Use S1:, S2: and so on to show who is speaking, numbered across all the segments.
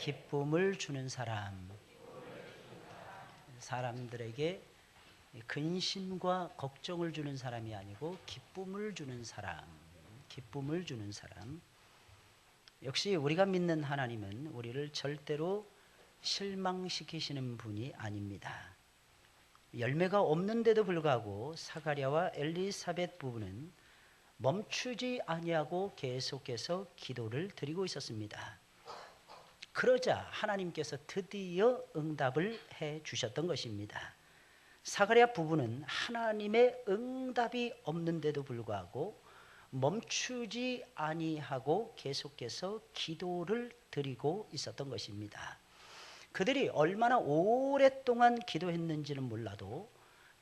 S1: 기쁨을 주는 사람. 사람들에게 근심과 걱정을 주는 사람이 아니고 기쁨을 주는 사람. 기쁨을 주는 사람. 역시 우리가 믿는 하나님은 우리를 절대로 실망시키시는 분이 아닙니다. 열매가 없는데도 불구하고 사가랴와 엘리사벳 부부는 멈추지 아니하고 계속해서 기도를 드리고 있었습니다. 그러자 하나님께서 드디어 응답을 해 주셨던 것입니다. 사가랴 부부는 하나님의 응답이 없는데도 불구하고 멈추지 아니하고 계속해서 기도를 드리고 있었던 것입니다. 그들이 얼마나 오랫동안 기도했는지는 몰라도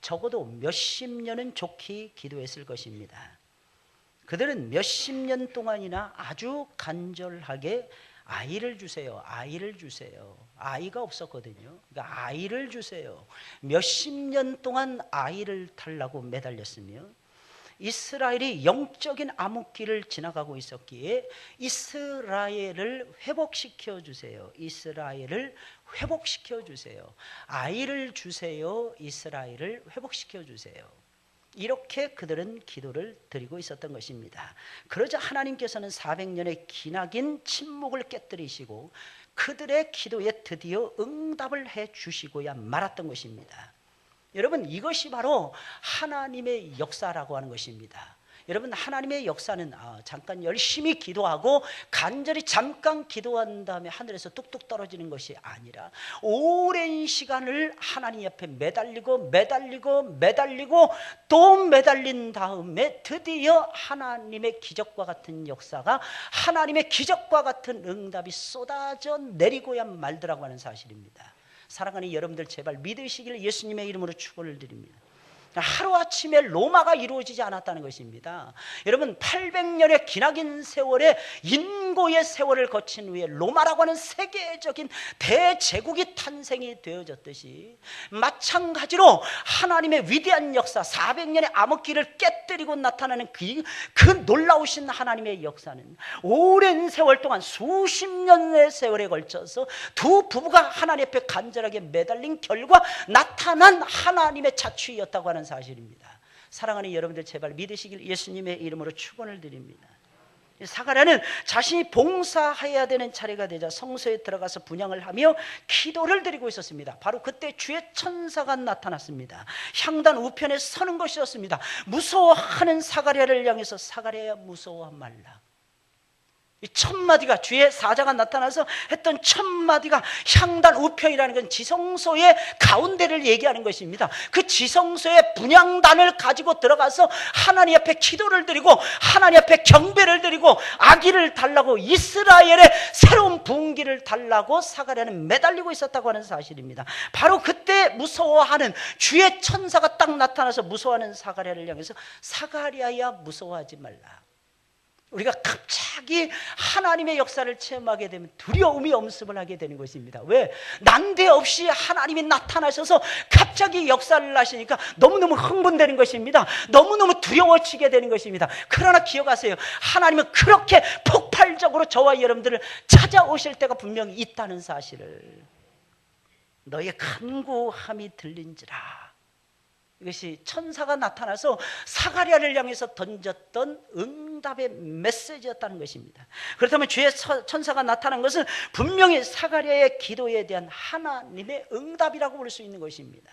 S1: 적어도 몇십 년은 좋게 기도했을 것입니다. 그들은 몇십 년 동안이나 아주 간절하게 아이를 주세요, 아이를 주세요. 아이가 없었거든요. 그러니까 아이를 주세요. 몇십 년 동안 아이를 달라고 매달렸으며 이스라엘이 영적인 암흑기를 지나가고 있었기에 이스라엘을 회복시켜 주세요. 이스라엘을 회복시켜 주세요. 아이를 주세요. 이스라엘을 회복시켜 주세요. 이렇게 그들은 기도를 드리고 있었던 것입니다. 그러자 하나님께서는 400년의 기나긴 침묵을 깨뜨리시고 그들의 기도에 드디어 응답을 해 주시고야 말았던 것입니다. 여러분, 이것이 바로 하나님의 역사라고 하는 것입니다. 여러분, 하나님의 역사는 잠깐 열심히 기도하고 간절히 잠깐 기도한 다음에 하늘에서 뚝뚝 떨어지는 것이 아니라 오랜 시간을 하나님 옆에 매달리고 또 매달린 다음에 드디어 하나님의 기적과 같은 역사가, 하나님의 기적과 같은 응답이 쏟아져 내리고야 말더라고 하는 사실입니다. 사랑하는 여러분들, 제발 믿으시길 예수님의 이름으로 축원을 드립니다. 하루아침에 로마가 이루어지지 않았다는 것입니다. 여러분, 800년의 기나긴 세월에 인고의 세월을 거친 후에 로마라고 하는 세계적인 대제국이 탄생이 되어졌듯이 마찬가지로 하나님의 위대한 역사, 400년의 암흑기를 깨뜨리고 나타나는 그 놀라우신 하나님의 역사는 오랜 세월 동안 수십 년의 세월에 걸쳐서 두 부부가 하나님 앞에 간절하게 매달린 결과 나타난 하나님의 자취였다고 하는 사실입니다. 사랑하는 여러분들, 제발 믿으시길 예수님의 이름으로 축원을 드립니다. 사가랴는 자신이 봉사해야 되는 차례가 되자 성소에 들어가서 분향을 하며 기도를 드리고 있었습니다. 바로 그때 주의 천사가 나타났습니다. 향단 우편에 서는 것이었습니다. 무서워하는 사가랴를 향해서 사가랴야 무서워하지 말라. 이 천마디가, 주의 사자가 나타나서 했던 천마디가 향단 우편이라는 건 지성소의 가운데를 얘기하는 것입니다. 그 지성소의 분향단을 가지고 들어가서 하나님 앞에 기도를 드리고 하나님 앞에 경배를 드리고 아기를 달라고, 이스라엘의 새로운 부흥기를 달라고 사가랴는 매달리고 있었다고 하는 사실입니다. 바로 그때 무서워하는 주의 천사가 딱 나타나서 무서워하는 사가랴를 향해서 사가랴야 무서워하지 말라. 우리가 갑자기 하나님의 역사를 체험하게 되면 두려움이 엄습을 하게 되는 것입니다. 왜? 난데없이 하나님이 나타나셔서 갑자기 역사를 하시니까 너무너무 흥분되는 것입니다. 너무너무 두려워지게 되는 것입니다. 그러나 기억하세요. 하나님은 그렇게 폭발적으로 저와 여러분들을 찾아오실 때가 분명히 있다는 사실을. 너의 간구함이 들린지라. 이것이 천사가 나타나서 사가랴를 향해서 던졌던 응답의 메시지였다는 것입니다. 그렇다면 주의 천사가 나타난 것은 분명히 사가랴의 기도에 대한 하나님의 응답이라고 볼 수 있는 것입니다.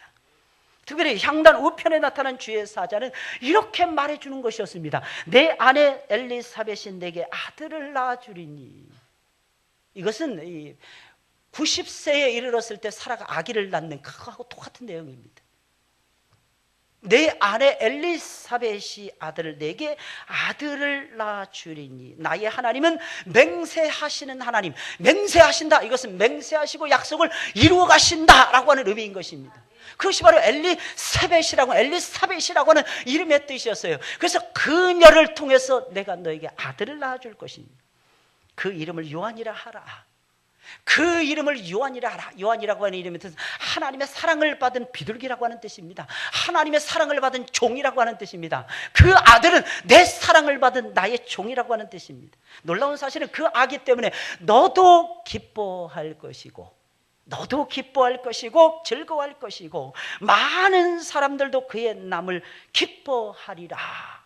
S1: 특별히 향단 우편에 나타난 주의 사자는 이렇게 말해주는 것이었습니다. 내 아내 엘리사벳이 내게 아들을 낳아주리니. 이것은 90세에 이르렀을 때 사라가 아기를 낳는 그거하고 똑같은 내용입니다. 내 아내 엘리사벳이 내게 아들을 낳아주리니. 나의 하나님은 맹세하시는 하나님. 맹세하신다, 이것은 맹세하시고 약속을 이루어 가신다라고 하는 의미인 것입니다. 그것이 바로 엘리사벳이라고 하는 이름의 뜻이었어요. 그래서 그녀를 통해서 내가 너에게 아들을 낳아줄 것입니다. 그 이름을 요한이라 하라. 그 이름을 요한이라고 하는 이름의 뜻은 하나님의 사랑을 받은 비둘기라고 하는 뜻입니다. 하나님의 사랑을 받은 종이라고 하는 뜻입니다. 그 아들은 내 사랑을 받은 나의 종이라고 하는 뜻입니다. 놀라운 사실은 그 아기 때문에 너도 기뻐할 것이고 즐거워할 것이고 많은 사람들도 그의 남을 기뻐하리라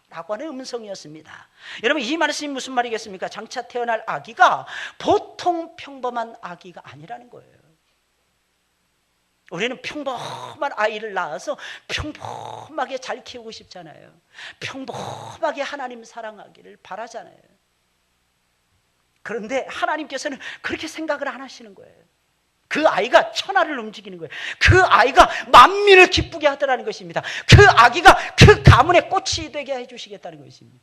S1: 라고 하는 음성이었습니다. 여러분, 이 말씀이 무슨 말이겠습니까? 장차 태어날 아기가 보통 평범한 아기가 아니라는 거예요. 우리는 평범한 아이를 낳아서 평범하게 잘 키우고 싶잖아요. 평범하게 하나님 사랑하기를 바라잖아요. 그런데 하나님께서는 그렇게 생각을 안 하시는 거예요. 그 아이가 천하를 움직이는 거예요. 그 아이가 만민을 기쁘게 하더라는 것입니다. 그 아기가 그 가문의 꽃이 되게 해주시겠다는 것입니다.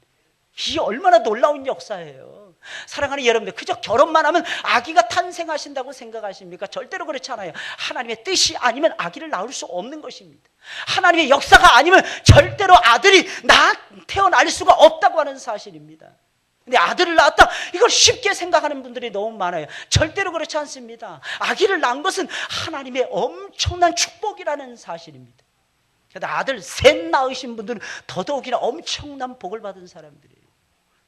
S1: 이 얼마나 놀라운 역사예요. 사랑하는 여러분들, 그저 결혼만 하면 아기가 탄생하신다고 생각하십니까? 절대로 그렇지 않아요. 하나님의 뜻이 아니면 아기를 낳을 수 없는 것입니다. 하나님의 역사가 아니면 절대로 아들이 태어날 수가 없다고 하는 사실입니다. 근데 아들을 낳았다, 이걸 쉽게 생각하는 분들이 너무 많아요. 절대로 그렇지 않습니다. 아기를 낳은 것은 하나님의 엄청난 축복이라는 사실입니다. 그런데 아들 셋 낳으신 분들은 더더욱이나 엄청난 복을 받은 사람들이에요.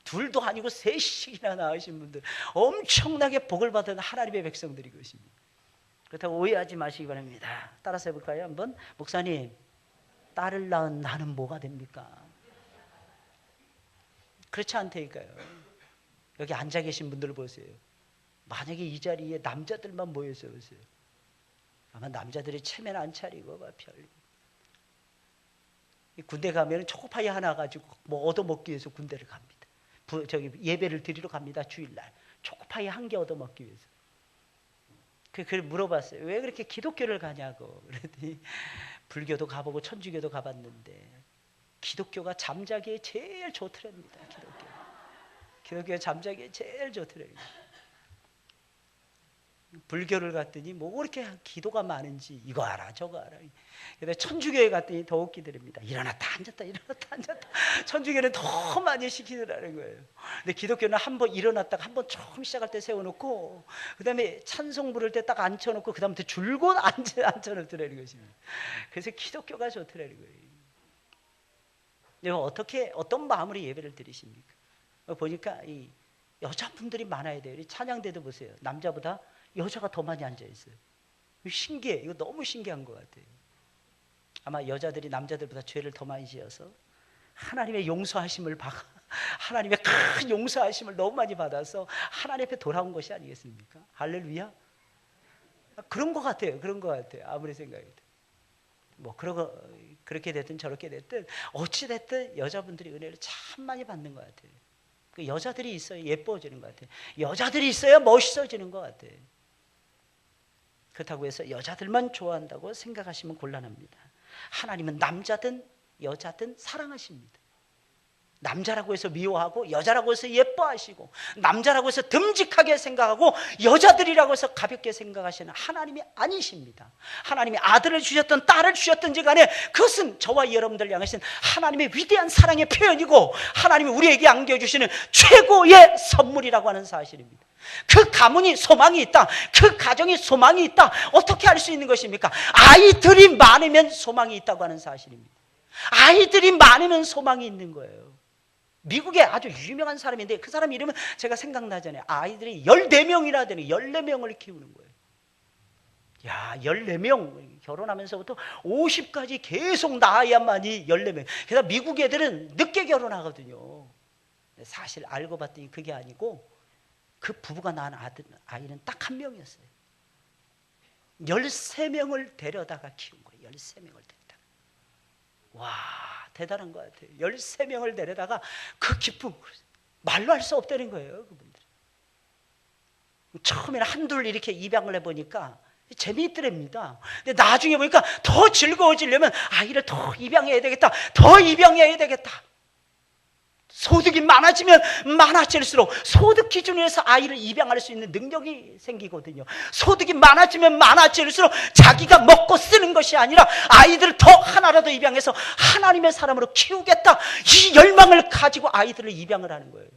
S1: 둘도 아니고 셋씩이나 낳으신 분들, 엄청나게 복을 받은 하나님의 백성들이 것입니다. 그렇다고 오해하지 마시기 바랍니다. 따라서 해볼까요? 한번. 목사님, 딸을 낳은 나는 뭐가 됩니까? 그렇지 않다니까요. 여기 앉아 계신 분들 보세요. 만약에 이 자리에 남자들만 모여서 보세요. 아마 남자들이 체면 안 차리고 군대 가면 초코파이 하나 가지고 뭐 얻어먹기 위해서 군대를 갑니다. 예배를 드리러 갑니다. 주일날 초코파이 한 개 얻어먹기 위해서. 그걸 물어봤어요. 왜 그렇게 기독교를 가냐고. 그랬더니 불교도 가보고 천주교도 가봤는데 기독교가 잠자기에 제일 좋더랍니다. 기독교가 잠자기에 제일 좋더랍니다. 불교를 갔더니 뭐 그렇게 기도가 많은지 이거 알아 저거 알아. 근데 천주교에 갔더니 더 웃기더랍니다. 일어났다 앉았다 일어났다 앉았다. 천주교는 더 많이 시키더라는 거예요. 근데 기독교는 한번 일어났다가 한번 처음 시작할 때 세워놓고 그 다음에 찬송 부를 때 딱 앉혀놓고 그 다음부터 줄곧 앉혀놓더라는 것입니다. 그래서 기독교가 좋더라는 거예요. 어떤 마음으로 예배를 드리십니까? 보니까 이 여자분들이 많아야 돼요. 찬양대도 보세요. 남자보다 여자가 더 많이 앉아 있어요. 신기해. 이거 너무 신기한 것 같아요. 아마 여자들이 남자들보다 죄를 더 많이 지어서 하나님의 용서하심을 하나님의 큰 용서하심을 너무 많이 받아서 하나님 앞에 돌아온 것이 아니겠습니까? 할렐루야. 그런 것 같아요. 아무리 생각해도. 뭐 그렇게 됐든 저렇게 됐든 어찌 됐든 여자분들이 은혜를 참 많이 받는 것 같아요. 그 여자들이 있어야 예뻐지는 것 같아요. 여자들이 있어야 멋있어지는 것 같아요. 그렇다고 해서 여자들만 좋아한다고 생각하시면 곤란합니다. 하나님은 남자든 여자든 사랑하십니다. 남자라고 해서 미워하고 여자라고 해서 예뻐하시고 남자라고 해서 듬직하게 생각하고 여자들이라고 해서 가볍게 생각하시는 하나님이 아니십니다. 하나님이 아들을 주셨든 딸을 주셨든지 간에 그것은 저와 여러분들 향하신 하나님의 위대한 사랑의 표현이고 하나님이 우리에게 안겨주시는 최고의 선물이라고 하는 사실입니다. 그 가문이 소망이 있다. 그 가정이 소망이 있다. 어떻게 알 수 있는 것입니까? 아이들이 많으면 소망이 있다고 하는 사실입니다. 아이들이 많으면 소망이 있는 거예요. 미국에 아주 유명한 사람인데 그 사람 이름은 제가 생각나잖아요. 아이들이 14명이나 되는 14명을 키우는 거예요. 야, 14명 결혼하면서부터 50까지 계속 낳아야만이 14명. 그래서 미국 애들은 늦게 결혼하거든요. 사실 알고 봤더니 그게 아니고 그 부부가 낳은 아이는 딱 한 명이었어요. 13명을 데려다가 키운 거예요. 13명을 데려다가. 와, 대단한 것 같아요. 13명을 데려다가 그 기쁨 말로 할 수 없다는 거예요. 그분들. 처음에는 한둘 이렇게 입양을 해보니까 재미있더랍니다. 근데 나중에 보니까 더 즐거워지려면 아이를 더 입양해야 되겠다. 더 입양해야 되겠다. 소득이 많아지면 많아질수록 소득 기준으로 해서 아이를 입양할 수 있는 능력이 생기거든요. 소득이 많아지면 많아질수록 자기가 먹고 쓰는 것이 아니라 아이들을 더 하나라도 입양해서 하나님의 사람으로 키우겠다. 이 열망을 가지고 아이들을 입양을 하는 거예요.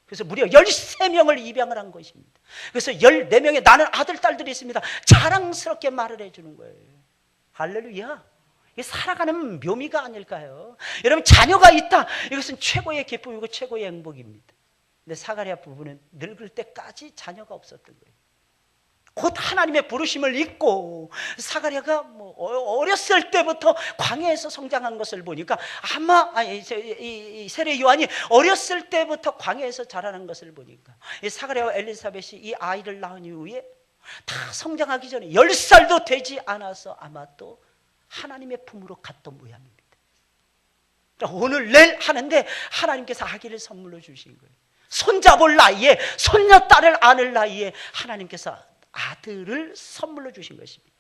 S1: 그래서 무려 13명을 입양을 한 것입니다. 그래서 14명의 나는 아들, 딸들이 있습니다. 자랑스럽게 말을 해주는 거예요. 할렐루야. 이게 살아가는 묘미가 아닐까요? 여러분, 자녀가 있다. 이것은 최고의 기쁨이고 최고의 행복입니다. 근데 사가랴 부부는 늙을 때까지 자녀가 없었던 거예요. 곧 하나님의 부르심을 잊고 사가랴가 어렸을 때부터 광야에서 성장한 것을 보니까 아마 이 세례 요한이 어렸을 때부터 광야에서 자라난 것을 보니까 이 사가랴와 엘리사벳이 이 아이를 낳은 이후에 다 성장하기 전에 10살도 되지 않아서 아마 또 하나님의 품으로 갔던 모양입니다. 오늘 내일 하는데 하나님께서 아기를 선물로 주신 거예요. 손잡을 나이에, 손녀딸을 안을 나이에 하나님께서 아들을 선물로 주신 것입니다.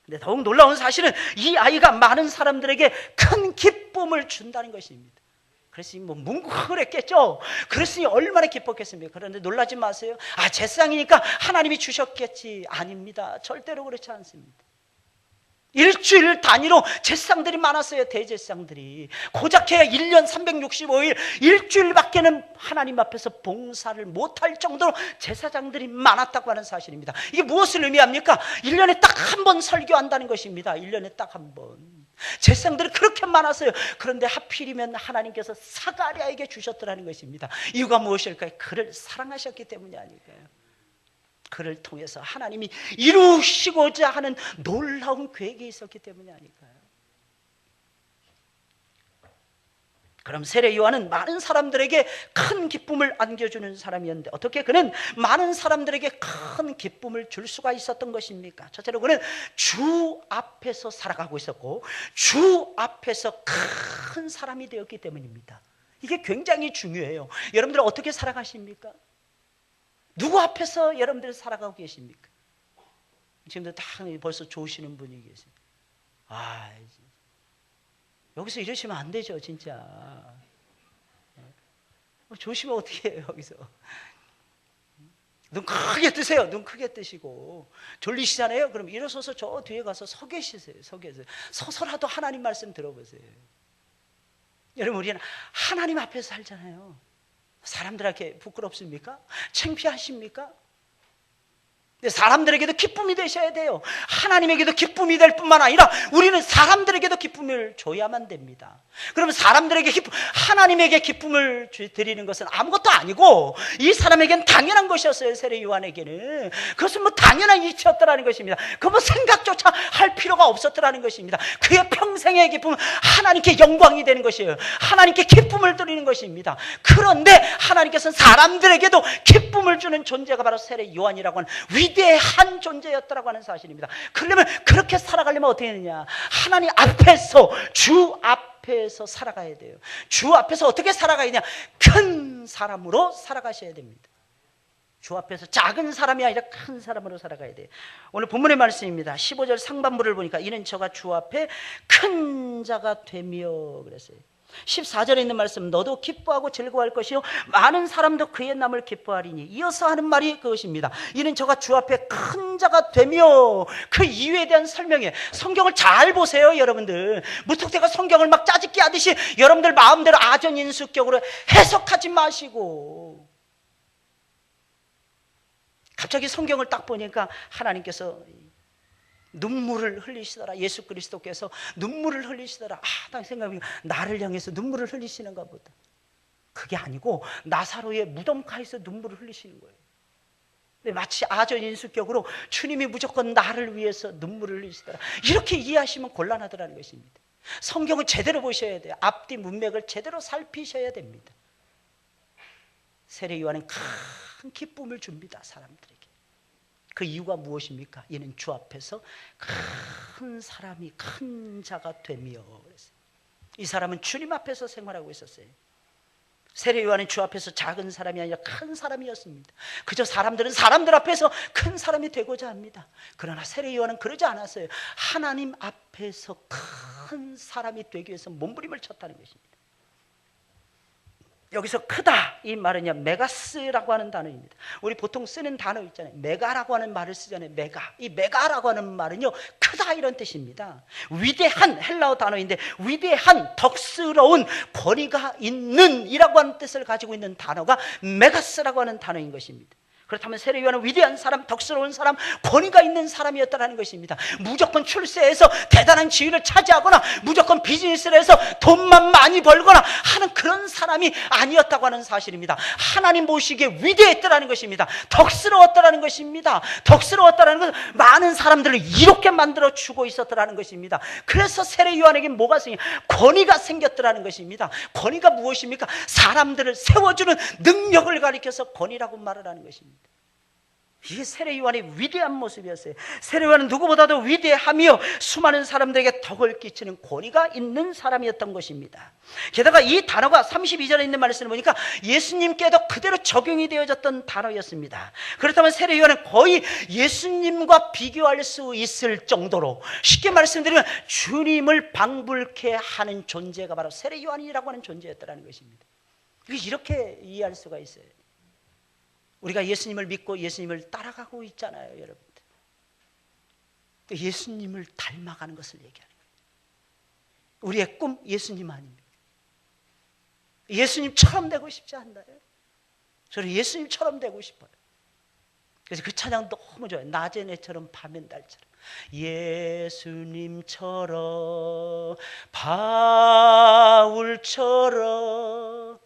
S1: 근데 더욱 놀라운 사실은 이 아이가 많은 사람들에게 큰 기쁨을 준다는 것입니다. 그랬으니 뭉클했겠죠. 그랬으니 얼마나 기뻤겠습니까? 그런데 놀라지 마세요. 제상이니까 하나님이 주셨겠지. 아닙니다. 절대로 그렇지 않습니다. 일주일 단위로 제사장들이 많았어요. 대제사장들이 고작해야 1년 365일 일주일밖에는 하나님 앞에서 봉사를 못할 정도로 제사장들이 많았다고 하는 사실입니다. 이게 무엇을 의미합니까? 1년에 딱 한 번 설교한다는 것입니다. 1년에 딱 한 번. 제사장들이 그렇게 많았어요. 그런데 하필이면 하나님께서 사가랴에게 주셨더라는 것입니다. 이유가 무엇일까요? 그를 사랑하셨기 때문이 아닐까요? 그를 통해서 하나님이 이루시고자 하는 놀라운 계획이 있었기 때문이 아닐까요? 그럼 세례 요한은 많은 사람들에게 큰 기쁨을 안겨주는 사람이었는데 어떻게 그는 많은 사람들에게 큰 기쁨을 줄 수가 있었던 것입니까? 첫째로 그는 주 앞에서 살아가고 있었고 주 앞에서 큰 사람이 되었기 때문입니다. 이게 굉장히 중요해요. 여러분들 어떻게 살아가십니까? 누구 앞에서 여러분들이 살아가고 계십니까? 지금도 다 벌써 좋으시는 분이 계세요. 여기서 이러시면 안 되죠, 진짜. 조심하면 어떻게 해요, 여기서. 눈 크게 뜨세요. 눈 크게 뜨시고. 졸리시잖아요? 그럼 일어서서 저 뒤에 가서 서 계시세요. 서서라도 하나님 말씀 들어보세요. 여러분, 우리는 하나님 앞에서 살잖아요. 사람들에게 부끄럽습니까? 창피하십니까? 사람들에게도 기쁨이 되셔야 돼요. 하나님에게도 기쁨이 될 뿐만 아니라 우리는 사람들에게도 기쁨을 줘야만 됩니다. 그러면 사람들에게 하나님에게 기쁨을 드리는 것은 아무것도 아니고 이 사람에게는 당연한 것이었어요. 세례 요한에게는 그것은 당연한 이치였더라는 것입니다. 그거 생각조차 할 필요가 없었더라는 것입니다. 그의 평생의 기쁨은 하나님께 영광이 되는 것이에요. 하나님께 기쁨을 드리는 것입니다. 그런데 하나님께서는 사람들에게도 기쁨을 주는 존재가 바로 세례 요한이라고 하는 위대한 존재였다고 하는 사실입니다. 그러려면 그렇게 살아가려면 어떻게 되느냐? 하나님 앞에서 주 앞에서 살아가야 돼요. 주 앞에서 어떻게 살아가야 되냐? 큰 사람으로 살아가셔야 됩니다. 주 앞에서 작은 사람이 아니라 큰 사람으로 살아가야 돼요. 오늘 본문의 말씀입니다. 15절 상반부를 보니까 이는 저가 주 앞에 큰 자가 되며 그랬어요. 14절에 있는 말씀 너도 기뻐하고 즐거워할 것이요 많은 사람도 그의 남을 기뻐하리니 이어서 하는 말이 그것입니다. 이는 저가 주 앞에 큰 자가 되며 그 이유에 대한 설명이에요. 성경을 잘 보세요. 여러분들 무턱대고 성경을 막 짜집기 하듯이 여러분들 마음대로 아전인수격으로 해석하지 마시고 갑자기 성경을 딱 보니까 하나님께서 눈물을 흘리시더라. 예수 그리스도께서 눈물을 흘리시더라. 딱 생각해보니까 나를 향해서 눈물을 흘리시는가 보다. 그게 아니고 나사로의 무덤가에서 눈물을 흘리시는 거예요. 근데 마치 아전인수격으로 주님이 무조건 나를 위해서 눈물을 흘리시더라. 이렇게 이해하시면 곤란하더라는 것입니다. 성경을 제대로 보셔야 돼요. 앞뒤 문맥을 제대로 살피셔야 됩니다. 세례 요한은 큰 기쁨을 줍니다. 사람들에게. 그 이유가 무엇입니까? 이는 주 앞에서 큰 사람이 큰 자가 되며 그랬어요. 이 사람은 주님 앞에서 생활하고 있었어요. 세례 요한은 주 앞에서 작은 사람이 아니라 큰 사람이었습니다. 그저 사람들은 사람들 앞에서 큰 사람이 되고자 합니다. 그러나 세례 요한은 그러지 않았어요. 하나님 앞에서 큰 사람이 되기 위해서 몸부림을 쳤다는 것입니다. 여기서 크다 이 말은요 메가스라고 하는 단어입니다. 우리 보통 쓰는 단어 있잖아요. 메가라고 하는 말을 쓰잖아요. 메가. 이 메가라고 하는 말은요 크다 이런 뜻입니다. 위대한 헬라어 단어인데 위대한 덕스러운 권위가 있는 이라고 하는 뜻을 가지고 있는 단어가 메가스라고 하는 단어인 것입니다. 그렇다면 세례 요한은 위대한 사람, 덕스러운 사람, 권위가 있는 사람이었다는 것입니다. 무조건 출세해서 대단한 지위를 차지하거나 무조건 비즈니스를 해서 돈만 많이 벌거나 하는 그런 사람이 아니었다고 하는 사실입니다. 하나님 보시기에 위대했다는 것입니다. 덕스러웠다는 것입니다. 덕스러웠다는 것은 많은 사람들을 이롭게 만들어 주고 있었다는 것입니다. 그래서 세례 요한에게 뭐가 생겨? 권위가 생겼다는 것입니다. 권위가 무엇입니까? 사람들을 세워주는 능력을 가리켜서 권위라고 말을 하는 것입니다. 이게 세례 요한의 위대한 모습이었어요. 세례 요한은 누구보다도 위대하며 수많은 사람들에게 덕을 끼치는 권위가 있는 사람이었던 것입니다. 게다가 이 단어가 32절에 있는 말씀을 보니까 예수님께도 그대로 적용이 되어졌던 단어였습니다. 그렇다면 세례 요한은 거의 예수님과 비교할 수 있을 정도로 쉽게 말씀드리면 주님을 방불케 하는 존재가 바로 세례 요한이라고 하는 존재였다는 것입니다. 이렇게 이해할 수가 있어요. 우리가 예수님을 믿고 예수님을 따라가고 있잖아요, 여러분들. 예수님을 닮아가는 것을 얘기하는 거예요. 우리의 꿈 예수님 아닙니까? 예수님처럼 되고 싶지 않나요? 저는 예수님처럼 되고 싶어요. 그래서 그 찬양 너무 좋아요. 낮엔 해처럼 밤엔 달처럼 예수님처럼 바울처럼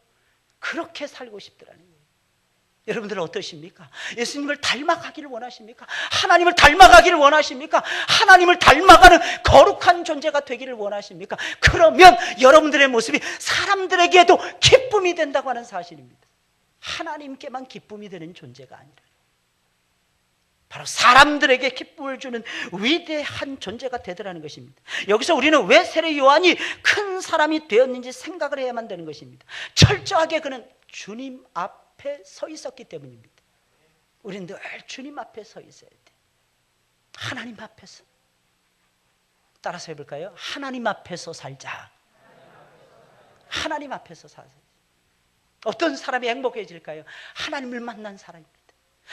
S1: 그렇게 살고 싶더라는 거예요. 여러분들은 어떠십니까? 예수님을 닮아가기를 원하십니까? 하나님을 닮아가기를 원하십니까? 하나님을 닮아가는 거룩한 존재가 되기를 원하십니까? 그러면 여러분들의 모습이 사람들에게도 기쁨이 된다고 하는 사실입니다. 하나님께만 기쁨이 되는 존재가 아니라 바로 사람들에게 기쁨을 주는 위대한 존재가 되더라는 것입니다. 여기서 우리는 왜 세례 요한이 큰 사람이 되었는지 생각을 해야만 되는 것입니다. 철저하게 그는 주님 앞에 서 있었기 때문입니다. 우리는 늘 주님 앞에 서 있어야 돼. 하나님 앞에서. 따라서 해볼까요? 하나님 앞에서 살자. 하나님 앞에서 살자. 어떤 사람이 행복해질까요? 하나님을 만난 사람입니다.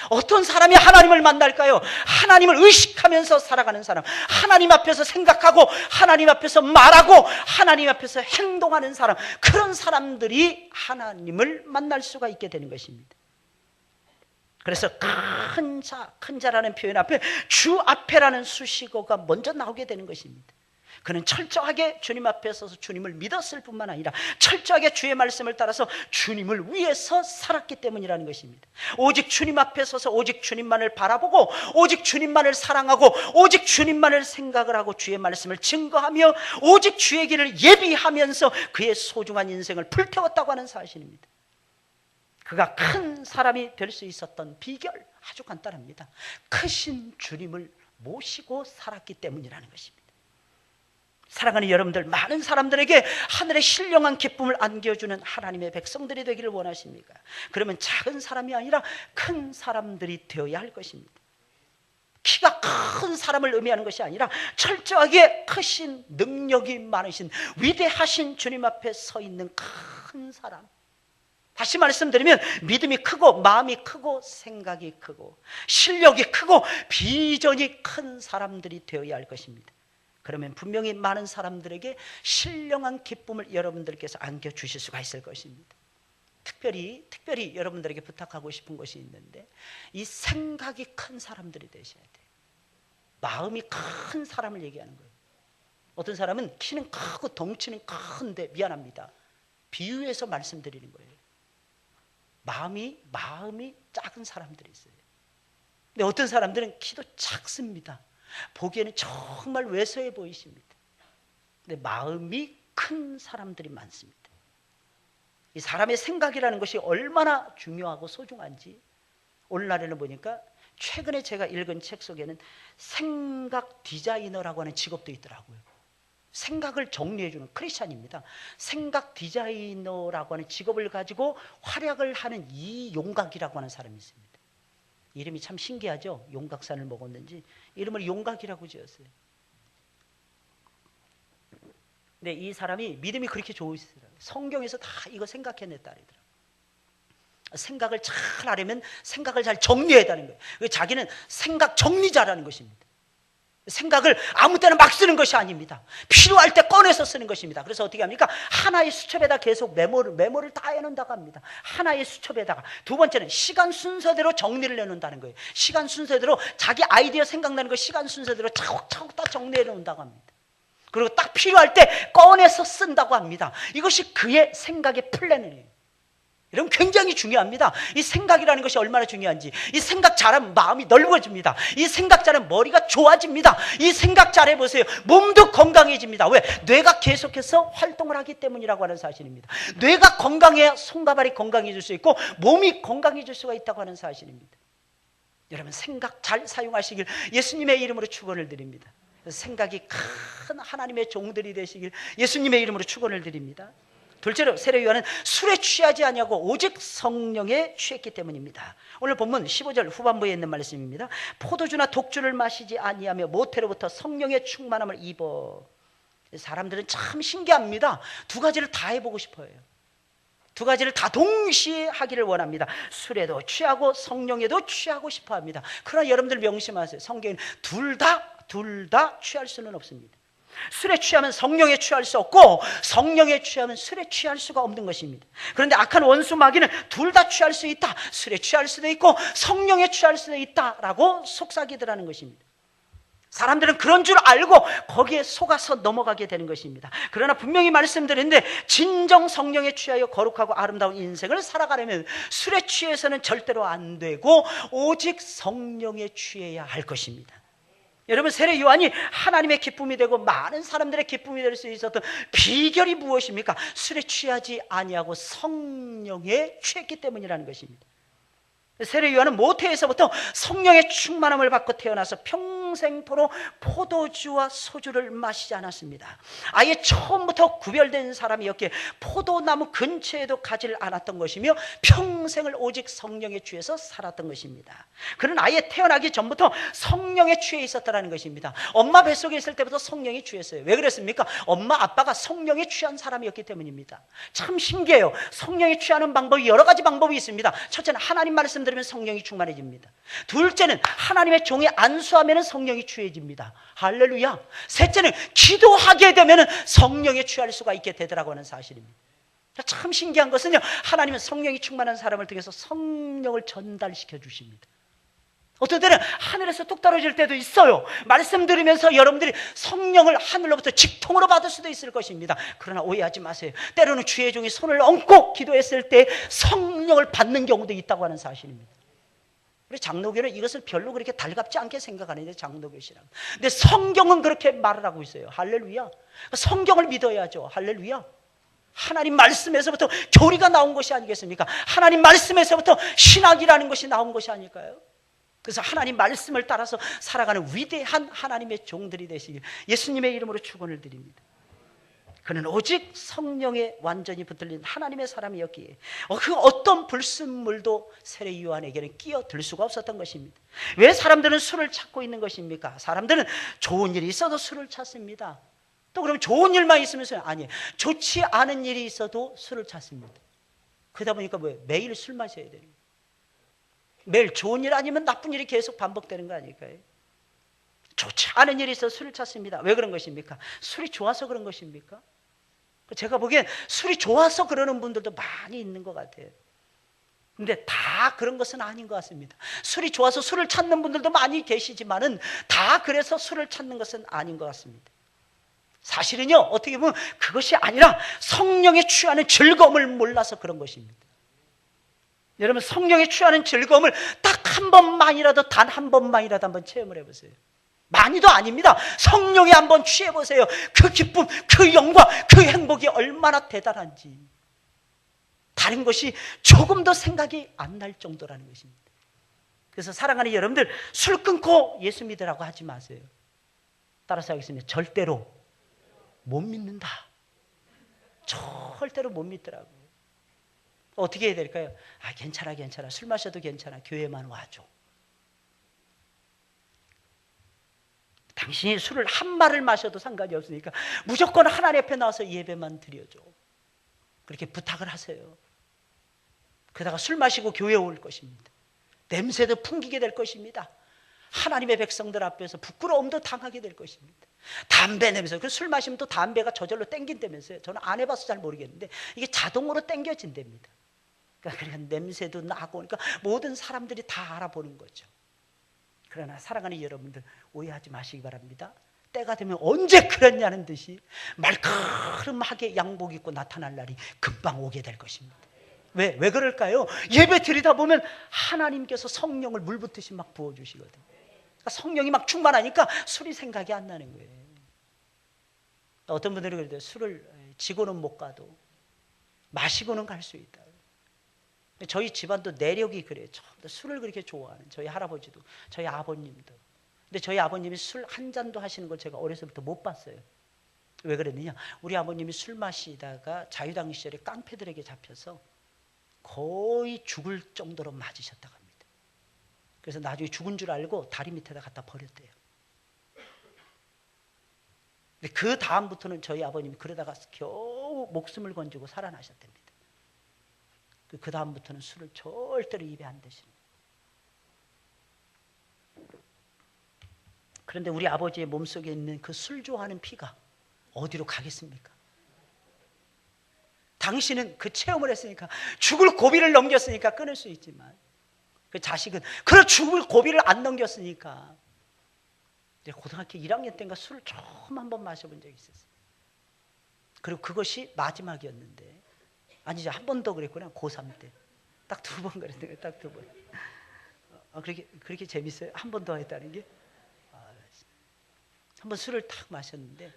S1: 어떤 사람이 하나님을 만날까요? 하나님을 의식하면서 살아가는 사람, 하나님 앞에서 생각하고 하나님 앞에서 말하고 하나님 앞에서 행동하는 사람, 그런 사람들이 하나님을 만날 수가 있게 되는 것입니다. 그래서 큰 자라는 표현 앞에 주 앞에라는 수식어가 먼저 나오게 되는 것입니다. 그는 철저하게 주님 앞에 서서 주님을 믿었을 뿐만 아니라 철저하게 주의 말씀을 따라서 주님을 위해서 살았기 때문이라는 것입니다. 오직 주님 앞에 서서 오직 주님만을 바라보고 오직 주님만을 사랑하고 오직 주님만을 생각을 하고 주의 말씀을 증거하며 오직 주의 길을 예비하면서 그의 소중한 인생을 불태웠다고 하는 사실입니다. 그가 큰 사람이 될 수 있었던 비결 아주 간단합니다. 크신 주님을 모시고 살았기 때문이라는 것입니다. 사랑하는 여러분들, 많은 사람들에게 하늘의 신령한 기쁨을 안겨주는 하나님의 백성들이 되기를 원하십니까? 그러면 작은 사람이 아니라 큰 사람들이 되어야 할 것입니다. 키가 큰 사람을 의미하는 것이 아니라 철저하게 크신 능력이 많으신 위대하신 주님 앞에 서 있는 큰 사람. 다시 말씀드리면 믿음이 크고 마음이 크고 생각이 크고 실력이 크고 비전이 큰 사람들이 되어야 할 것입니다. 그러면 분명히 많은 사람들에게 신령한 기쁨을 여러분들께서 안겨주실 수가 있을 것입니다. 특별히 여러분들에게 부탁하고 싶은 것이 있는데 이 생각이 큰 사람들이 되셔야 돼요. 마음이 큰 사람을 얘기하는 거예요. 어떤 사람은 키는 크고 덩치는 큰데 미안합니다. 비유해서 말씀드리는 거예요. 마음이 작은 사람들이 있어요. 근데 어떤 사람들은 키도 작습니다. 보기에는 정말 왜소해 보이십니다. 근데 마음이 큰 사람들이 많습니다. 이 사람의 생각이라는 것이 얼마나 중요하고 소중한지 오늘날에는 보니까 최근에 제가 읽은 책 속에는 생각 디자이너라고 하는 직업도 있더라고요. 생각을 정리해 주는 크리스찬입니다. 생각 디자이너라고 하는 직업을 가지고 활약을 하는 이용각이라고 하는 사람이 있습니다. 이름이 참 신기하죠? 용각산을 먹었는지 이름을 용각이라고 지었어요. 근데 이 사람이 믿음이 그렇게 좋으시더라고요. 성경에서 다 이거 생각해냈다 그러더라고요. 생각을 잘 하려면 생각을 잘 정리해야 하는 거예요. 자기는 생각 정리자라는 것입니다. 생각을 아무 때나 막 쓰는 것이 아닙니다. 필요할 때 꺼내서 쓰는 것입니다. 그래서 어떻게 합니까? 하나의 수첩에다 계속 메모를 다 해놓는다고 합니다. 하나의 수첩에다가. 두 번째는 시간 순서대로 정리를 해놓는다는 거예요. 시간 순서대로 자기 아이디어 생각나는 거 시간 순서대로 차곡차곡 다 정리해 놓는다고 합니다. 그리고 딱 필요할 때 꺼내서 쓴다고 합니다. 이것이 그의 생각의 플랜이에요. 여러분 굉장히 중요합니다. 이 생각이라는 것이 얼마나 중요한지. 이 생각 잘하면 마음이 넓어집니다. 이 생각 잘하면 머리가 좋아집니다. 이 생각 잘해보세요. 몸도 건강해집니다. 왜? 뇌가 계속해서 활동을 하기 때문이라고 하는 사실입니다. 뇌가 건강해야 손과 발이 건강해질 수 있고 몸이 건강해질 수가 있다고 하는 사실입니다. 여러분 생각 잘 사용하시길 예수님의 이름으로 축원을 드립니다. 생각이 큰 하나님의 종들이 되시길 예수님의 이름으로 축원을 드립니다. 둘째로 세례 요한은 술에 취하지 아니하고 오직 성령에 취했기 때문입니다. 오늘 본문 15절 후반부에 있는 말씀입니다. 포도주나 독주를 마시지 아니하며 모태로부터 성령의 충만함을 입어. 사람들은 참 신기합니다. 두 가지를 다 해보고 싶어요. 두 가지를 다 동시에 하기를 원합니다. 술에도 취하고 성령에도 취하고 싶어 합니다. 그러나 여러분들 명심하세요. 성경에는 둘 다 취할 수는 없습니다. 술에 취하면 성령에 취할 수 없고 성령에 취하면 술에 취할 수가 없는 것입니다. 그런데 악한 원수 마귀는 둘 다 취할 수 있다. 술에 취할 수도 있고 성령에 취할 수도 있다라고 속삭이더라는 것입니다. 사람들은 그런 줄 알고 거기에 속아서 넘어가게 되는 것입니다. 그러나 분명히 말씀드리는데 진정 성령에 취하여 거룩하고 아름다운 인생을 살아가려면 술에 취해서는 절대로 안 되고 오직 성령에 취해야 할 것입니다. 여러분 세례 요한이 하나님의 기쁨이 되고 많은 사람들의 기쁨이 될 수 있었던 비결이 무엇입니까? 술에 취하지 아니하고 성령에 취했기 때문이라는 것입니다. 세례 요한은 모태에서부터 성령의 충만함을 받고 태어나서 평생토록 포도주와 소주를 마시지 않았습니다. 아예 처음부터 구별된 사람이었기에 포도나무 근처에도 가지를 않았던 것이며 평생을 오직 성령에 취해서 살았던 것입니다. 그는 아예 태어나기 전부터 성령에 취해 있었다는 것입니다. 엄마 뱃속에 있을 때부터 성령에 취했어요. 왜 그랬습니까? 엄마 아빠가 성령에 취한 사람이었기 때문입니다. 참 신기해요. 성령에 취하는 방법이 여러 가지 방법이 있습니다. 첫째는 하나님 말씀 들으면 성령이 충만해집니다. 둘째는 하나님의 종이 안수하면 성령이 취해집니다. 할렐루야. 셋째는 기도하게 되면 성령에 취할 수가 있게 되더라고 하는 사실입니다. 참 신기한 것은요, 하나님은 성령이 충만한 사람을 통해서 성령을 전달시켜 주십니다. 어떤 때는 하늘에서 뚝 떨어질 때도 있어요. 말씀 들으면서 여러분들이 성령을 하늘로부터 직통으로 받을 수도 있을 것입니다. 그러나 오해하지 마세요. 때로는 주의 종이 손을 얹고 기도했을 때 성령을 받는 경우도 있다고 하는 사실입니다. 우리 장로교는 이것을 별로 그렇게 달갑지 않게 생각하는데 장로교시라고. 근데 성경은 그렇게 말을 하고 있어요. 할렐루야. 성경을 믿어야죠. 할렐루야. 하나님 말씀에서부터 교리가 나온 것이 아니겠습니까? 하나님 말씀에서부터 신학이라는 것이 나온 것이 아닐까요? 그래서 하나님 말씀을 따라서 살아가는 위대한 하나님의 종들이 되시길 예수님의 이름으로 축원을 드립니다. 그는 오직 성령에 완전히 붙들린 하나님의 사람이었기에 그 어떤 불순물도 세례 요한에게는 끼어들 수가 없었던 것입니다. 왜 사람들은 술을 찾고 있는 것입니까? 사람들은 좋은 일이 있어도 술을 찾습니다. 또 그러면 좋은 일만 있으면서 아니에요. 좋지 않은 일이 있어도 술을 찾습니다. 그러다 보니까 뭐예요? 매일 술 마셔야 되는 거예요. 매일 좋은 일 아니면 나쁜 일이 계속 반복되는 거 아닐까요? 좋지 않은 일이 있어서 술을 찾습니다. 왜 그런 것입니까? 술이 좋아서 그런 것입니까? 제가 보기엔 술이 좋아서 그러는 분들도 많이 있는 것 같아요. 근데 다 그런 것은 아닌 것 같습니다. 술이 좋아서 술을 찾는 분들도 많이 계시지만은 다 그래서 술을 찾는 것은 아닌 것 같습니다. 사실은요, 어떻게 보면 그것이 아니라 성령에 취하는 즐거움을 몰라서 그런 것입니다. 여러분 성령에 취하는 즐거움을 딱 한 번만이라도 단 한 번만이라도 한번 체험을 해보세요. 많이도 아닙니다. 성령에 한번 취해보세요. 그 기쁨, 그 영광, 그 행복이 얼마나 대단한지 다른 것이 조금 더 생각이 안 날 정도라는 것입니다. 그래서 사랑하는 여러분들 술 끊고 예수 믿으라고 하지 마세요. 따라서 하겠습니다. 절대로 못 믿는다. 절대로 못 믿더라고요. 어떻게 해야 될까요? 괜찮아. 술 마셔도 괜찮아. 교회만 와줘. 당신이 술을 한 말을 마셔도 상관이 없으니까 무조건 하나님 앞에 나와서 예배만 드려줘. 그렇게 부탁을 하세요. 그러다가 술 마시고 교회에 올 것입니다. 냄새도 풍기게 될 것입니다. 하나님의 백성들 앞에서 부끄러움도 당하게 될 것입니다. 담배 냄새, 그 술 마시면 또 담배가 저절로 땡긴다면서요. 저는 안 해봐서 잘 모르겠는데 이게 자동으로 땡겨진답니다. 그러니까 냄새도 나고, 그러니까 모든 사람들이 다 알아보는 거죠. 그러나 사랑하는 여러분들, 오해하지 마시기 바랍니다. 때가 되면 언제 그랬냐는 듯이 말크름하게 양복 입고 나타날 날이 금방 오게 될 것입니다. 왜 그럴까요? 예배 드리다 보면 하나님께서 성령을 물 붓듯이 막 부어주시거든요. 그러니까 성령이 막 충만하니까 술이 생각이 안 나는 거예요. 어떤 분들이 그래요. 술을 지고는 못 가도 마시고는 갈 수 있다. 저희 집안도 내력이 그래요. 처음부터 술을 그렇게 좋아하는 저희 할아버지도, 저희 아버님도. 근데 저희 아버님이 술 한 잔도 하시는 걸 제가 어려서부터 못 봤어요. 왜 그랬느냐? 우리 아버님이 술 마시다가 자유당 시절에 깡패들에게 잡혀서 거의 죽을 정도로 맞으셨다고 합니다. 그래서 나중에 죽은 줄 알고 다리 밑에다 갖다 버렸대요. 근데 그 다음부터는 저희 아버님이 그러다가 겨우 목숨을 건지고 살아나셨답니다. 그 다음부터는 술을 절대로 입에 안 대시는 거예요. 그런데 우리 아버지의 몸속에 있는 그 술 좋아하는 피가 어디로 가겠습니까? 당신은 그 체험을 했으니까, 죽을 고비를 넘겼으니까 끊을 수 있지만, 그 자식은 그 죽을 고비를 안 넘겼으니까. 고등학교 1학년 때인가 술을 처음 한번 마셔본 적이 있었어요. 그리고 그것이 마지막이었는데, 아니죠, 한 번 더 그랬구나. 고3 때 딱 2번 그랬어요. 딱 2번. 그렇게 재밌어요? 한 번 더 했다는 게? 한 번 술을 탁 마셨는데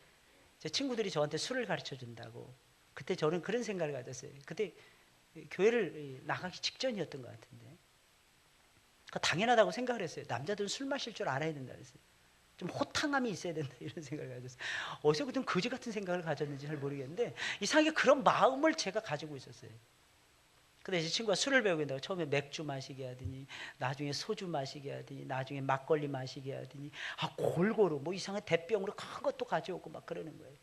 S1: 제 친구들이 저한테 술을 가르쳐 준다고. 그때 저는 그런 생각을 가졌어요. 그때 교회를 나가기 직전이었던 것 같은데, 당연하다고 생각을 했어요. 남자들은 술 마실 줄 알아야 된다 그랬어요. 좀 호탕함이 있어야 된다, 이런 생각을 가졌어요. 어디서부터 거지 같은 생각을 가졌는지 잘 모르겠는데 이상하게 그런 마음을 제가 가지고 있었어요. 근데 제 친구가 술을 배우고 있다고 처음에 맥주 마시게 하더니, 나중에 소주 마시게 하더니, 나중에 막걸리 마시게 하더니, 골고루 뭐 이상한 대병으로 큰 것도 가져오고 막 그러는 거예요.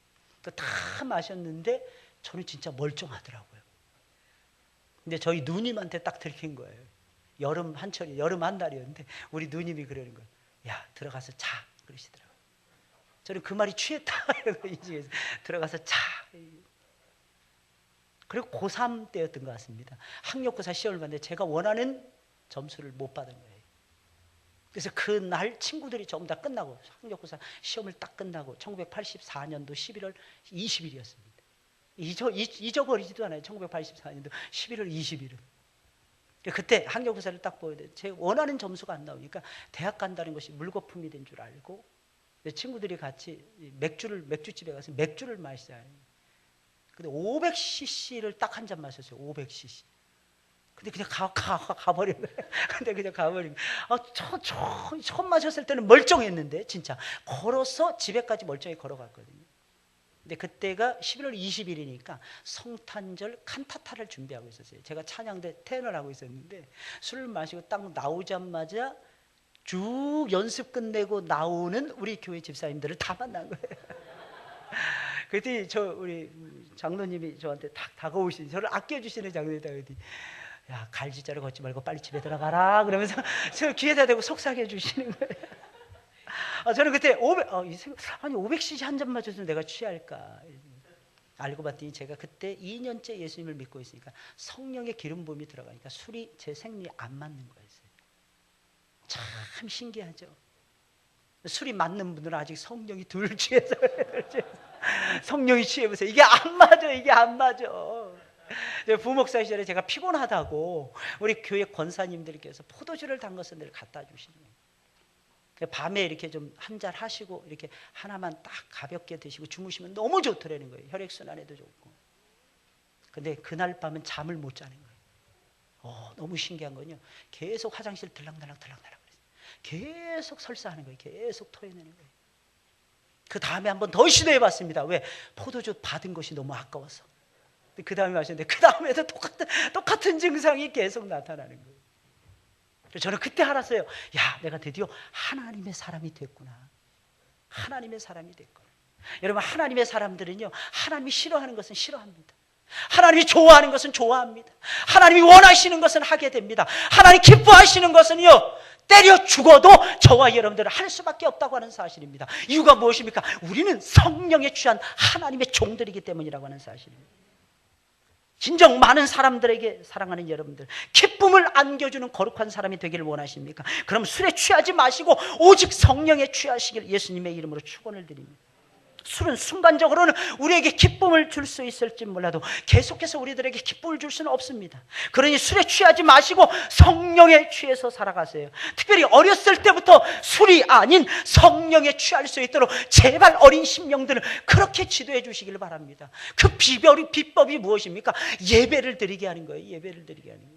S1: 다 마셨는데 저는 진짜 멀쩡하더라고요. 근데 저희 누님한테 딱 들킨 거예요. 여름 한철이, 여름 한 달이었는데 우리 누님이 그러는 거예요. 야, 들어가서 자, 그러시더라고요. 저는 그 말이 취했다. 들어가서 자. 그리고 고3 때였던 것 같습니다. 학력고사 시험을 봤는데 제가 원하는 점수를 못 받은 거예요. 그래서 그날 친구들이 전부 다 끝나고, 학력고사 시험을 딱 끝나고 1984년도 11월 20일이었습니다. 잊어버리지도 않아요. 1984년도 11월 20일은. 그때 학력고사를 딱 보는데 제 원하는 점수가 안 나오니까 대학 간다는 것이 물거품이 된 줄 알고, 친구들이 같이 맥주집에 가서 맥주를 마시자요. 근데 500cc를 딱 한 잔 마셨어요. 500cc. 근데 그냥 가버린 거예요. 근데 그냥 가버린 거예요. 처음 마셨을 때는 멀쩡했는데, 진짜 걸어서 집에까지 멀쩡히 걸어갔거든요. 근데 그때가 11월 20일이니까 성탄절 칸타타를 준비하고 있었어요. 제가 찬양대 테너를 하고 있었는데 술을 마시고 딱 나오자마자 쭉 연습 끝내고 나오는 우리 교회 집사님들을 다 만난 거예요. 그랬더니 우리 장로님이 저한테 딱 다가오시니, 저를 아껴주시는 장로님이다. 그랬더니 야, 갈지자를 걷지 말고 빨리 집에 들어가라 그러면서 저 귀에다 대고 속삭여 주시는 거예요. 저는 그때 500cc 한 잔 마셔서 내가 취할까. 알고 봤더니 제가 그때 2년째 예수님을 믿고 있으니까 성령의 기름 부음이 들어가니까 술이 제 생리에 안 맞는 거였어요. 참 신기하죠. 술이 맞는 분들은 아직 성령이 덜 취해서 성령이 취해보세요. 이게 안 맞아. 부목사 시절에 제가 피곤하다고 우리 교회 권사님들께서 포도주를 담가서 늘 갖다 주시는 거예요. 밤에 이렇게 좀 한 잔 하시고 이렇게 하나만 딱 가볍게 드시고 주무시면 너무 좋더라는 거예요. 혈액순환에도 좋고. 근데 그날 밤은 잠을 못 자는 거예요. 너무 신기한 건요, 계속 화장실 들락날락 그랬어요. 계속 설사하는 거예요. 계속 토해내는 거예요. 그 다음에 한번 더 시도해봤습니다. 왜? 포도주 받은 것이 너무 아까워서. 그 다음에 마셨는데 그 다음에도 똑같은 증상이 계속 나타나는 거예요. 저는 그때 알았어요. 야, 내가 드디어 하나님의 사람이 됐구나. 하나님의 사람이 됐거든. 여러분, 하나님의 사람들은요, 하나님이 싫어하는 것은 싫어합니다. 하나님이 좋아하는 것은 좋아합니다. 하나님이 원하시는 것은 하게 됩니다. 하나님 기뻐하시는 것은요, 때려 죽어도 저와 여러분들은 할 수밖에 없다고 하는 사실입니다. 이유가 무엇입니까? 우리는 성령에 취한 하나님의 종들이기 때문이라고 하는 사실입니다. 진정 많은 사람들에게, 사랑하는 여러분들, 기쁨을 안겨주는 거룩한 사람이 되기를 원하십니까? 그럼 술에 취하지 마시고 오직 성령에 취하시길 예수님의 이름으로 축원을 드립니다. 술은 순간적으로는 우리에게 기쁨을 줄 수 있을지 몰라도 계속해서 우리들에게 기쁨을 줄 수는 없습니다. 그러니 술에 취하지 마시고 성령에 취해서 살아가세요. 특별히 어렸을 때부터 술이 아닌 성령에 취할 수 있도록 제발 어린 심령들을 그렇게 지도해 주시길 바랍니다. 그 비법이 무엇입니까? 예배를 드리게 하는 거예요. 예배를 드리게 하는 거예요.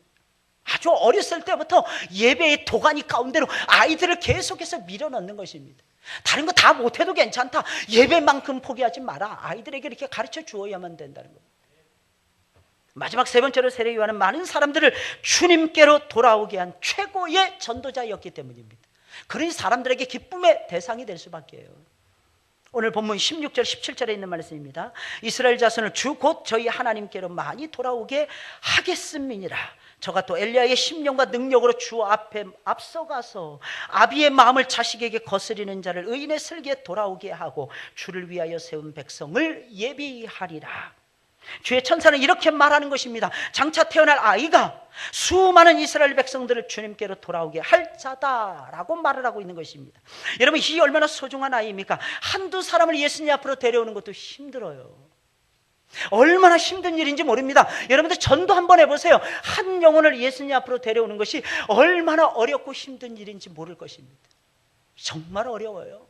S1: 아주 어렸을 때부터 예배의 도가니 가운데로 아이들을 계속해서 밀어넣는 것입니다. 다른 거 다 못해도 괜찮다. 예배만큼 포기하지 마라. 아이들에게 이렇게 가르쳐 주어야만 된다는 겁니다. 마지막 세 번째로 세례 요한은 많은 사람들을 주님께로 돌아오게 한 최고의 전도자였기 때문입니다. 그러니 사람들에게 기쁨의 대상이 될 수밖에 해요. 오늘 본문 16절 17절에 있는 말씀입니다. 이스라엘 자손을 주 곧 저희 하나님께로 많이 돌아오게 하겠음이니라. 저가 또 엘리야의 심령과 능력으로 주 앞에 앞서가서 아비의 마음을 자식에게 거스리는 자를 의인의 슬기에 돌아오게 하고 주를 위하여 세운 백성을 예비하리라. 주의 천사는 이렇게 말하는 것입니다. 장차 태어날 아이가 수많은 이스라엘 백성들을 주님께로 돌아오게 할 자다라고 말을 하고 있는 것입니다. 여러분, 이 얼마나 소중한 아이입니까? 한두 사람을 예수님 앞으로 데려오는 것도 힘들어요. 얼마나 힘든 일인지 모릅니다. 여러분들 전도 한번 해보세요. 한 영혼을 예수님 앞으로 데려오는 것이 얼마나 어렵고 힘든 일인지 모를 것입니다. 정말 어려워요.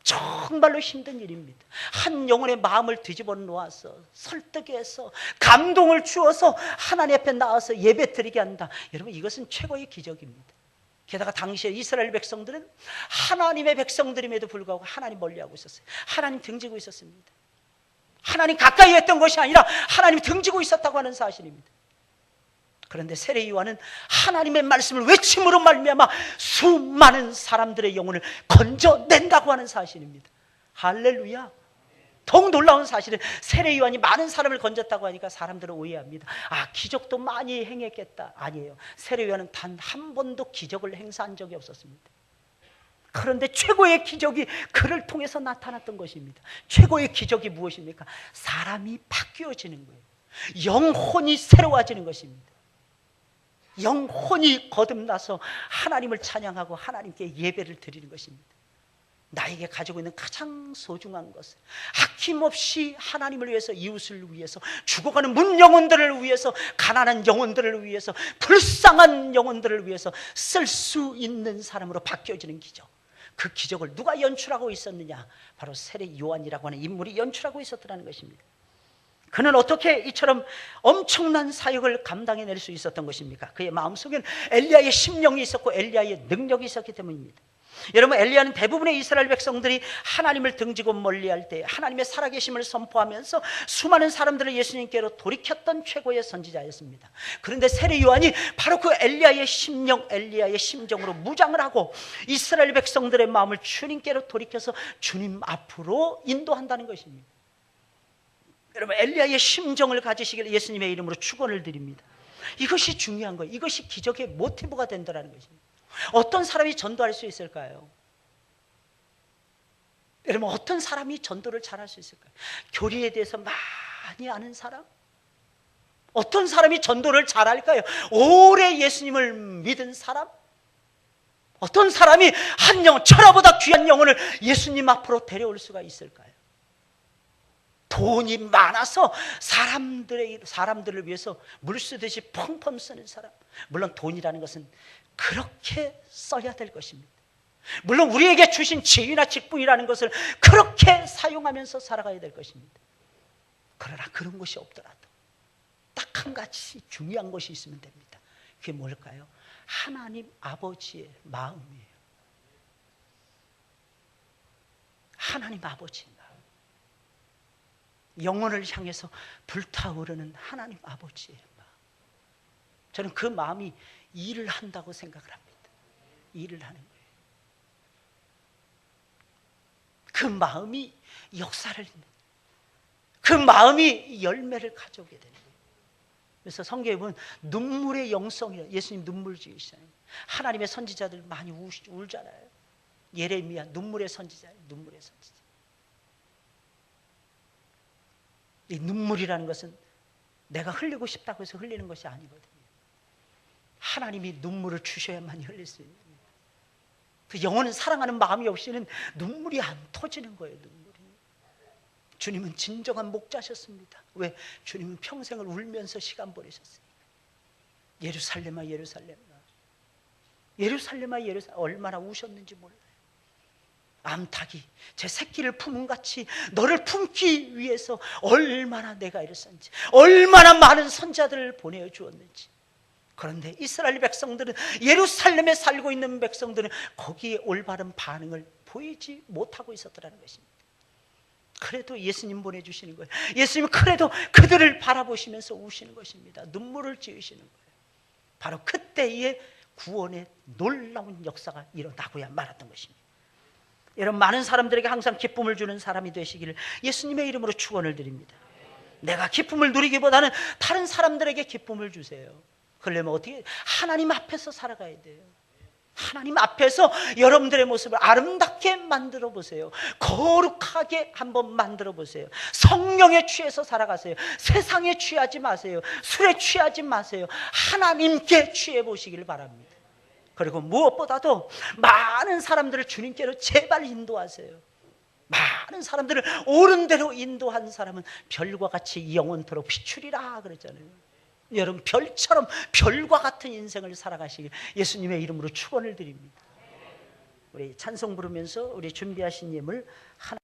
S1: 정말로 힘든 일입니다. 한 영혼의 마음을 뒤집어 놓아서 설득해서 감동을 주어서 하나님 앞에 나와서 예배 드리게 한다. 여러분, 이것은 최고의 기적입니다. 게다가 당시에 이스라엘 백성들은 하나님의 백성들임에도 불구하고 하나님 멀리하고 있었어요. 하나님 등지고 있었습니다. 하나님 가까이 했던 것이 아니라 하나님 등지고 있었다고 하는 사실입니다. 그런데 세례 요한은 하나님의 말씀을 외침으로 말미암아 수많은 사람들의 영혼을 건져낸다고 하는 사실입니다. 할렐루야. 더욱 놀라운 사실은 세례 요한이 많은 사람을 건졌다고 하니까 사람들은 오해합니다. 아, 기적도 많이 행했겠다. 아니에요. 세례 요한은 단 한 번도 기적을 행사한 적이 없었습니다. 그런데 최고의 기적이 그를 통해서 나타났던 것입니다. 최고의 기적이 무엇입니까? 사람이 바뀌어지는 거예요. 영혼이 새로워지는 것입니다. 영혼이 거듭나서 하나님을 찬양하고 하나님께 예배를 드리는 것입니다. 나에게 가지고 있는 가장 소중한 것을 아낌없이 하나님을 위해서, 이웃을 위해서, 죽어가는 문영혼들을 위해서, 가난한 영혼들을 위해서, 불쌍한 영혼들을 위해서 쓸 수 있는 사람으로 바뀌어지는 기적. 그 기적을 누가 연출하고 있었느냐? 바로 세례 요한이라고 하는 인물이 연출하고 있었다는 것입니다. 그는 어떻게 이처럼 엄청난 사역을 감당해낼 수 있었던 것입니까? 그의 마음속에는 엘리야의 심령이 있었고 엘리야의 능력이 있었기 때문입니다. 여러분, 엘리야는 대부분의 이스라엘 백성들이 하나님을 등지고 멀리할 때 하나님의 살아계심을 선포하면서 수많은 사람들을 예수님께로 돌이켰던 최고의 선지자였습니다. 그런데 세례 요한이 바로 그 엘리야의 심령, 엘리야의 심정으로 무장을 하고 이스라엘 백성들의 마음을 주님께로 돌이켜서 주님 앞으로 인도한다는 것입니다. 여러분, 엘리야의 심정을 가지시길 예수님의 이름으로 축원을 드립니다. 이것이 중요한 거예요. 이것이 기적의 모티브가 된다는 것입니다. 어떤 사람이 전도할 수 있을까요? 여러분, 어떤 사람이 전도를 잘할 수 있을까요? 교리에 대해서 많이 아는 사람? 어떤 사람이 전도를 잘할까요? 오래 예수님을 믿은 사람? 어떤 사람이 한 영혼, 천하보다 귀한 영혼을 예수님 앞으로 데려올 수가 있을까요? 돈이 많아서 사람들을 위해서 물 쓰듯이 펑펑 쓰는 사람. 물론 돈이라는 것은 그렇게 써야 될 것입니다. 물론 우리에게 주신 지위나 직분이라는 것을 그렇게 사용하면서 살아가야 될 것입니다. 그러나 그런 것이 없더라도 딱 한 가지 중요한 것이 있으면 됩니다. 그게 뭘까요? 하나님 아버지의 마음이에요. 하나님 아버지의 마음. 영혼을 향해서 불타오르는 하나님 아버지의 마음. 저는 그 마음이 일을 한다고 생각을 합니다. 일을 하는 거예요. 그 마음이 역사를 있는, 그 마음이 열매를 가져오게 되는 거예요. 그래서 성경에 보면 눈물의 영성이라, 예수님 눈물 지으시잖아요. 하나님의 선지자들 많이 울잖아요. 예레미야 눈물의 선지자예요. 눈물의 선지자. 이 눈물이라는 것은 내가 흘리고 싶다고 해서 흘리는 것이 아니거든요. 하나님이 눈물을 주셔야만 흘릴 수 있는 거예요. 그 영혼은 사랑하는 마음이 없이는 눈물이 안 터지는 거예요. 눈물이. 주님은 진정한 목자셨습니다. 왜? 주님은 평생을 울면서 시간 보내셨으니까. 예루살렘아 예루살렘아, 예루살렘아 예루살렘, 얼마나 우셨는지 몰라요. 암탉이 제 새끼를 품은 같이 너를 품기 위해서 얼마나 내가 일었는지, 얼마나 많은 선자들을 보내주었는지. 그런데 이스라엘 백성들은, 예루살렘에 살고 있는 백성들은 거기에 올바른 반응을 보이지 못하고 있었더라는 것입니다. 그래도 예수님 보내주시는 거예요. 예수님은 그래도 그들을 바라보시면서 우시는 것입니다. 눈물을 지으시는 거예요. 바로 그때의 구원의 놀라운 역사가 일어나고야 말았던 것입니다. 여러분, 많은 사람들에게 항상 기쁨을 주는 사람이 되시기를 예수님의 이름으로 축원을 드립니다. 내가 기쁨을 누리기보다는 다른 사람들에게 기쁨을 주세요. 그러려면 어떻게? 하나님 앞에서 살아가야 돼요. 하나님 앞에서 여러분들의 모습을 아름답게 만들어 보세요. 거룩하게 한번 만들어 보세요. 성령에 취해서 살아가세요. 세상에 취하지 마세요. 술에 취하지 마세요. 하나님께 취해 보시길 바랍니다. 그리고 무엇보다도 많은 사람들을 주님께로 제발 인도하세요. 많은 사람들을 옳은 대로 인도한 사람은 별과 같이 영원토록 비추리라 그랬잖아요. 여러분, 별처럼 별과 같은 인생을 살아가시길 예수님의 이름으로 축원을 드립니다. 우리 찬송 부르면서 우리 준비하신 예물 하나